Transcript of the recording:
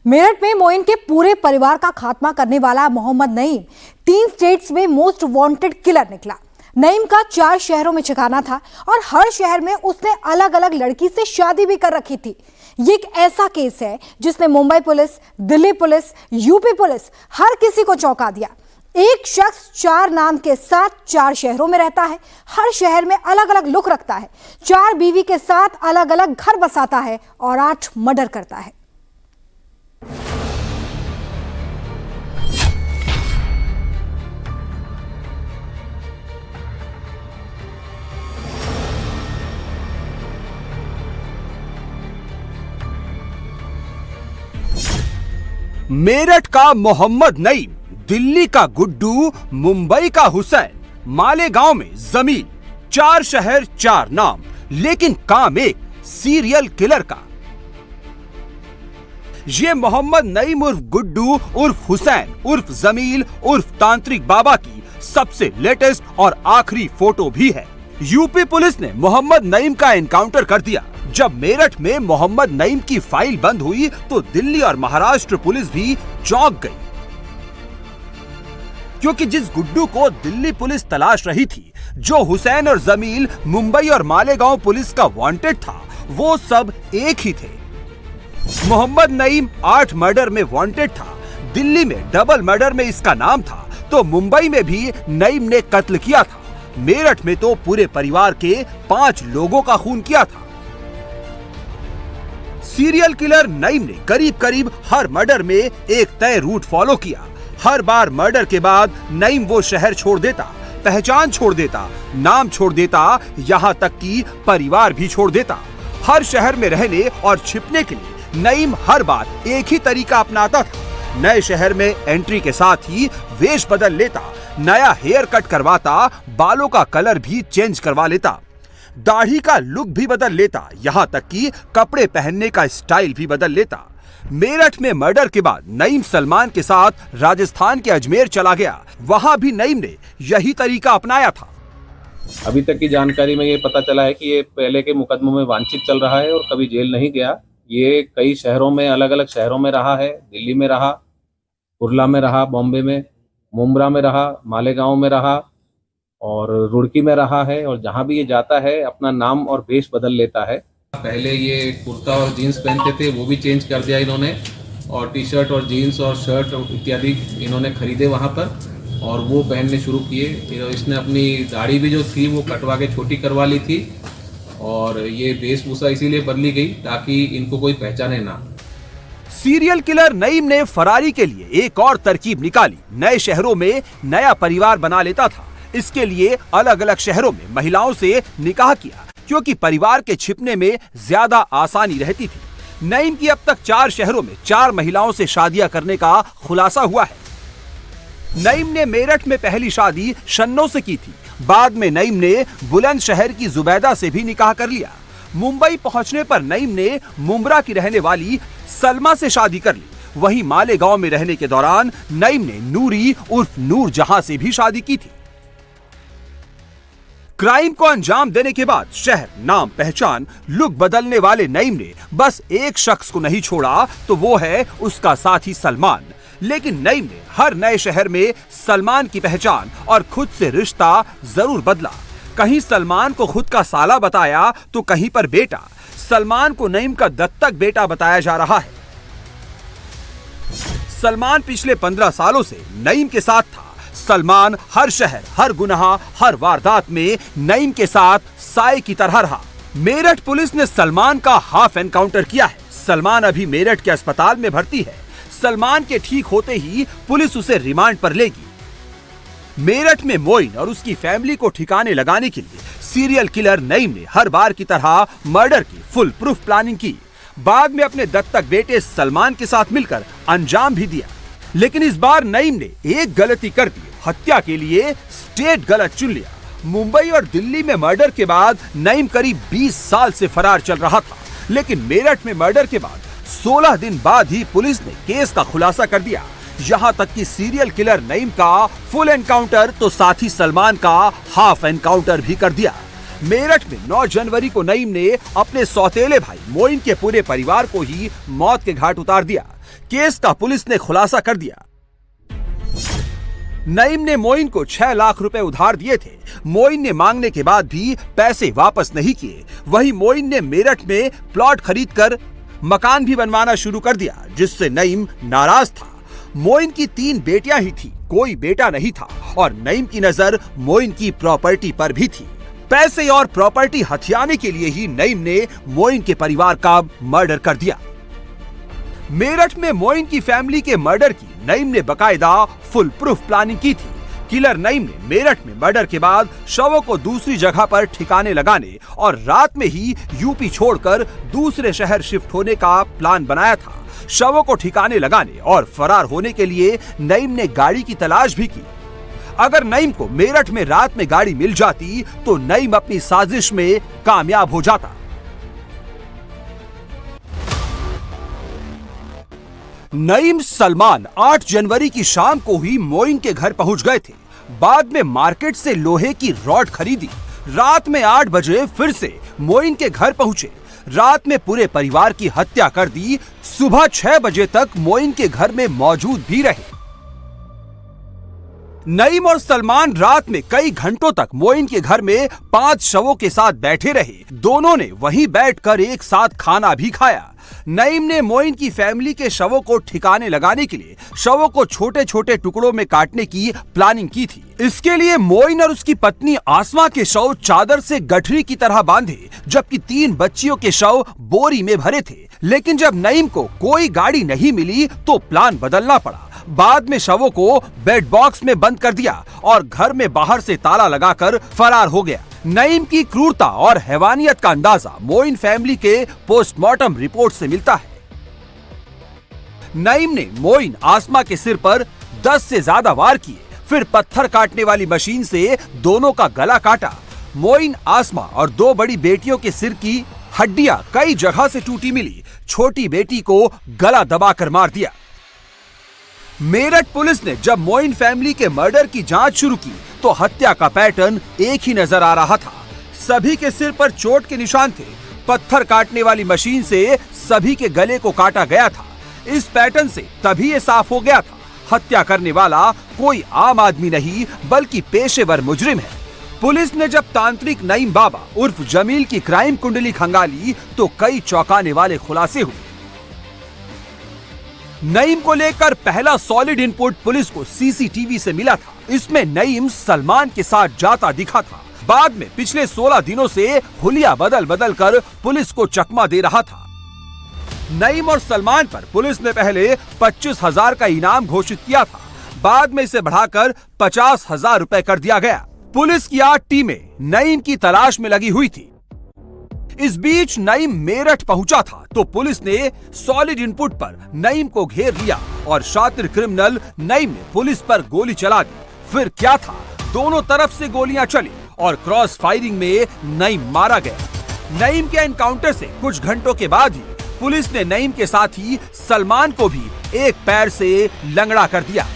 मेरठ में मोइन के पूरे परिवार का खात्मा करने वाला मोहम्मद नईम 3 स्टेट्स में मोस्ट वांटेड किलर निकला। नईम का 4 शहरों में ठिकाना था और हर शहर में उसने अलग अलग लड़की से शादी भी कर रखी थी। ये एक ऐसा केस है जिसने Mumbai police, Delhi police, UP police हर किसी को चौंका दिया। एक शख्स 4 नाम के साथ 4 शहरों में रहता है, हर शहर में अलग अलग लुक रखता है, 4 बीवी के साथ अलग अलग घर बसाता है और 8 मर्डर करता है। मेरठ का मोहम्मद नईम, दिल्ली का गुड्डू, मुंबई का हुसैन, मालेगांव में जमीन, 4 शहर 4 नाम, लेकिन काम एक सीरियल किलर का। ये मोहम्मद नईम उर्फ गुड्डू उर्फ हुसैन उर्फ जमील उर्फ तांत्रिक बाबा की सबसे लेटेस्ट और आखिरी फोटो भी है। यूपी पुलिस ने मोहम्मद नईम का एनकाउंटर कर दिया। जब मेरठ में मोहम्मद नईम की फाइल बंद हुई तो दिल्ली और महाराष्ट्र पुलिस भी चौंक गई, क्योंकि जिस गुड्डू को दिल्ली पुलिस तलाश रही थी, जो हुसैन और जमील मुंबई और मालेगांव पुलिस का वांटेड था, वो सब एक ही थे। मोहम्मद नईम 8 मर्डर में वांटेड था। दिल्ली में डबल मर्डर में इसका नाम था, तो मुंबई में भी नईम ने कत्ल किया था। मेरठ में तो पूरे परिवार के 5 लोगों का खून किया था। सीरियल किलर नईम ने करीब करीब हर मर्डर में एक तय रूट फॉलो किया। हर बार मर्डर के बाद नईम वो शहर छोड़ देता, पहचान छोड़ देता, नाम छोड़ देता, यहाँ तक कि परिवार भी छोड़ देता। हर शहर में रहने और छिपने के लिए नईम हर बार एक ही तरीका अपनाता था। नए शहर में एंट्री के साथ ही वेश बदल लेता, नया हेयर कट करवाता, बालों का कलर भी चेंज करवा लेता, दाढ़ी का लुक भी बदल लेता, यहाँ तक कि कपड़े पहनने का स्टाइल भी बदल लेता। मेरठ में मर्डर के बाद नईम सलमान के साथ राजस्थान के अजमेर चला गया। वहां भी नईम ने यही तरीका अपनाया था। अभी तक की जानकारी में ये पता चला है कि ये पहले के मुकदमों में वांछित चल रहा है और कभी जेल नहीं गया। ये कई शहरों में, अलग अलग शहरों में रहा है। दिल्ली में रहा, कुर्ला में रहा, बॉम्बे में, मुंब्रा में रहा, मालेगांव में रहा और रुड़की में रहा है। और जहाँ भी ये जाता है अपना नाम और वेश बदल लेता है। पहले ये कुर्ता और जीन्स पहनते थे, वो भी चेंज कर दिया इन्होंने, और टी शर्ट और जीन्स और शर्ट इत्यादि इन्होंने खरीदे वहाँ पर और वो पहनने शुरू किए। इसने अपनी दाढ़ी भी जो थी वो कटवा के छोटी करवा ली थी और ये वेशभूषा इसीलिए बदली गई ताकि इनको कोई पहचाने ना। सीरियल किलर नईम ने फरारी के लिए एक और तरकीब निकाली। नए शहरों में नया परिवार बना लेता था। इसके लिए अलग अलग शहरों में महिलाओं से निकाह किया, क्योंकि परिवार के छिपने में ज्यादा आसानी रहती थी। नईम की अब तक 4 शहरों में 4 महिलाओं से शादियां करने का खुलासा हुआ है। नईम ने मेरठ में पहली शादी शन्नो से की थी। बाद में नईम ने बुलंदशहर की जुबैदा से भी निकाह कर लिया। मुंबई पहुंचने पर नईम ने मुंब्रा की रहने वाली सलमा से शादी कर ली। वहीं मालेगांव में रहने के दौरान नईम ने नूरी उर्फ नूर जहां से भी शादी की थी। क्राइम को अंजाम देने के बाद शहर, नाम, पहचान, लुक बदलने वाले नईम ने बस एक शख्स को नहीं छोड़ा, तो वो है उसका साथी सलमान। लेकिन नईम ने हर नए शहर में सलमान की पहचान और खुद से रिश्ता जरूर बदला। कहीं सलमान को खुद का साला बताया तो कहीं पर बेटा। सलमान को नईम का दत्तक बेटा बताया जा रहा है। सलमान पिछले 15 सालों से नईम के साथ था। सलमान हर शहर, हर गुनाह, हर वारदात में नईम के साथ साए की तरह रहा। मेरठ पुलिस ने सलमान का हाफ एनकाउंटर किया है। सलमान अभी मेरठ के अस्पताल में भर्ती है। सलमान के ठीक होते ही पुलिस उसे रिमांड पर लेगी। मेरठ में मोइन और उसकी फैमिली को ठिकाने लगाने के लिए सीरियल किलर नईम ने हर बार की तरह मर्डर की फुल प्रूफ प्लानिंग की। बाद में अपने दत्तक बेटे सलमान के साथ मिलकर अंजाम भी दिया। लेकिन इस बार नईम ने एक गलती कर दी। हत्या के लिए स्टेट गलत चुन लिया। मुंबई और दिल्ली में मर्डर के बाद नईम करीब 20 साल से फरार चल रहा था। लेकिन मेरठ में मर्डर के बाद 16 दिन बाद ही पुलिस ने केस का खुलासा कर दिया। यहाँ तक कि सीरियल किलर नईम का फुल एनकाउंटर तो साथी सलमान का हाफ एनकाउंटर भी कर दिया। मेरठ में 9 जनवरी को नईम ने अपने सौतेले भाई मोइन के पूरे परिवार को ही मौत के घाट उतार दिया। केस का पुलिस ने खुलासा कर दिया। नईम ने मोइन को 6 लाख रुपए उधार दिए थे। मोइन ने मांगने के बाद भी पैसे वापस नहीं किए। वहीं मोइन ने मेरठ में प्लॉट खरीदकर मकान भी बनवाना शुरू कर दिया, जिससे नईम नाराज था। मोइन की 3 बेटियां ही थी, कोई बेटा नहीं था और नईम की नजर मोइन की प्रॉपर्टी पर भी थी। पैसे और प्रॉपर्टी हथियाने के लिए ही नईम ने मोइन के परिवार का मर्डर कर दिया। मेरठ में मोइन की फैमिली के मर्डर की नईम ने बकायदा फुल प्रूफ प्लानिंग की थी। किलर नईम ने मेरठ में मर्डर के बाद शवों को दूसरी जगह पर ठिकाने लगाने और रात में ही यूपी छोड़कर दूसरे शहर शिफ्ट होने का प्लान बनाया था। शवों को ठिकाने लगाने और फरार होने के लिए नईम ने गाड़ी की तलाश भी की। अगर नईम को मेरठ में रात में गाड़ी मिल जाती तो नईम अपनी साजिश में कामयाब हो जाता। नईम सलमान 8 जनवरी की शाम को ही मोइन के घर पहुंच गए थे। बाद में मार्केट से लोहे की रॉड खरीदी। रात में 8 बजे फिर से मोइन के घर पहुंचे। रात में पूरे परिवार की हत्या कर दी। सुबह 6 बजे तक मोइन के घर में मौजूद भी रहे। नईम और सलमान रात में कई घंटों तक मोइन के घर में 5 शवों के साथ बैठे रहे। दोनों ने वहीं बैठकर एक साथ खाना भी खाया। नईम ने मोइन की फैमिली के शवों को ठिकाने लगाने के लिए शवों को छोटे छोटे टुकड़ों में काटने की प्लानिंग की थी। इसके लिए मोइन और उसकी पत्नी आसमा के शव चादर से गठरी की तरह बांधे, जबकि 3 बच्चियों के शव बोरी में भरे थे। लेकिन जब नईम को कोई गाड़ी नहीं मिली तो प्लान बदलना पड़ा। बाद में शवों को बेड बॉक्स में बंद कर दिया और घर में बाहर से ताला लगाकर फरार हो गया। नईम की क्रूरता और हैवानियत का अंदाजा मोइन फैमिली के पोस्टमार्टम रिपोर्ट से मिलता है। नईम ने मोइन आसमा के सिर पर 10 से ज्यादा वार किए, फिर पत्थर काटने वाली मशीन से दोनों का गला काटा। मोइन, आसमा और 2 बड़ी बेटियों के सिर की हड्डियां कई जगह से टूटी मिली। छोटी बेटी को गला दबाकर मार दिया। मेरठ पुलिस ने जब मोइन फैमिली के मर्डर की जांच शुरू की तो हत्या का पैटर्न एक ही नजर आ रहा था। सभी के सिर पर चोट के निशान थे। पत्थर काटने वाली मशीन से सभी के गले को काटा गया था। इस पैटर्न से तभी ये साफ हो गया था, हत्या करने वाला कोई आम आदमी नहीं बल्कि पेशेवर मुजरिम है। पुलिस ने जब तांत्रिक नईम बाबा उर्फ जमील की क्राइम कुंडली खंगाली तो कई चौंकाने वाले खुलासे हुए। नईम को लेकर पहला सॉलिड इनपुट पुलिस को सीसीटीवी से मिला था। इसमें नईम सलमान के साथ जाता दिखा था। बाद में पिछले 16 दिनों से हुलिया बदल बदल कर पुलिस को चकमा दे रहा था। नईम और सलमान पर पुलिस ने पहले 25,000 का इनाम घोषित किया था। बाद में इसे बढ़ाकर 50,000 रुपए कर दिया गया। पुलिस की 8 टीमें नईम की तलाश में लगी हुई थी। इस बीच नईम मेरठ पहुंचा था तो पुलिस ने सॉलिड इनपुट पर नईम को घेर लिया और शातिर क्रिमिनल नईम ने पुलिस पर गोली चला दी। फिर क्या था, दोनों तरफ से गोलियां चली और क्रॉस फायरिंग में नईम मारा गया। नईम के एनकाउंटर से कुछ घंटों के बाद ही पुलिस ने नईम के साथ ही सलमान को भी एक पैर से लंगड़ा कर दिया।